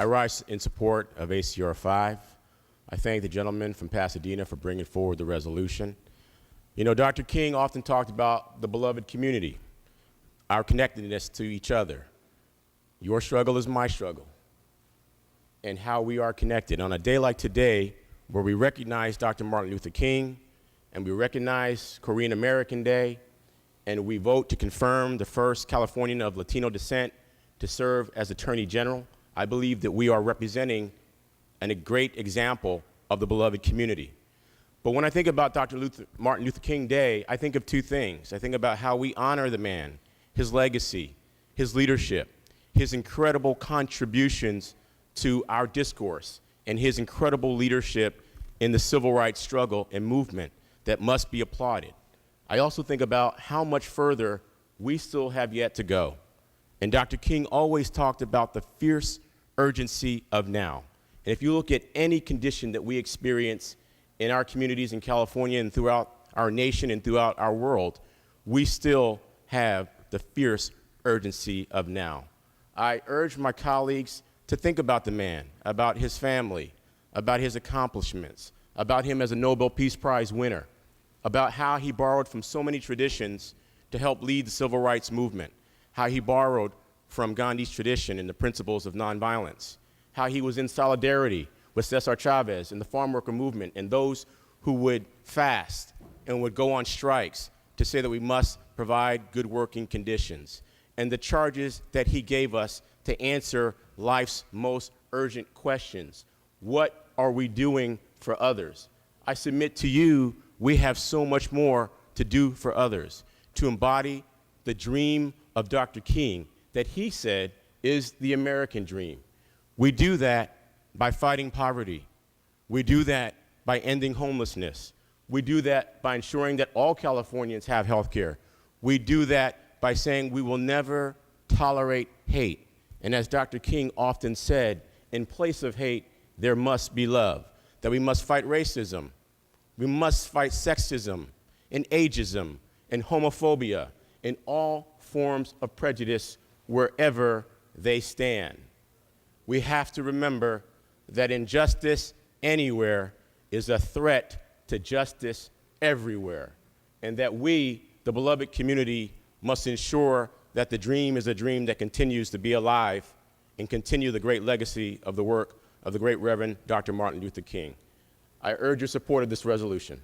I rise in support of ACR 5. I thank the gentleman from Pasadena for bringing forward the resolution. You know, Dr. King often talked about the beloved community, our connectedness to each other. Your struggle is my struggle, and how we are connected. On a day like today, where we recognize Dr. Martin Luther King, and we recognize Korean American Day, and we vote to confirm the first Californian of Latino descent to serve as Attorney General, I believe that we are representing a great example of the beloved community. But when I think about Martin Luther King Day, I think of two things. I think about how we honor the man, his legacy, his leadership, his incredible contributions to our discourse, and his incredible leadership in the civil rights struggle and movement that must be applauded. I also think about how much further we still have yet to go. And Dr. King always talked about the fierce urgency of now. And if you look at any condition that we experience in our communities in California and throughout our nation and throughout our world, we still have the fierce urgency of now. I urge my colleagues to think about the man, about his family, about his accomplishments, about him as a Nobel Peace Prize winner, about how he borrowed from so many traditions to help lead the civil rights movement, how he borrowed from Gandhi's tradition and the principles of nonviolence, how he was in solidarity with Cesar Chavez and the farm worker movement and those who would fast and would go on strikes to say that we must provide good working conditions, and the charges that he gave us to answer life's most urgent questions. What are we doing for others? I submit to you, we have so much more to do for others, to embody the dream of Dr. King that he said is the American dream. We do that by fighting poverty. We do that by ending homelessness. We do that by ensuring that all Californians have health care. We do that by saying we will never tolerate hate. And as Dr. King often said, in place of hate, there must be love. That we must fight racism. We must fight sexism and ageism and homophobia and all forms of prejudice wherever they stand. We have to remember that injustice anywhere is a threat to justice everywhere, and that we, the beloved community, must ensure that the dream is a dream that continues to be alive and continue the great legacy of the work of the great Reverend Dr. Martin Luther King. I urge your support of this resolution.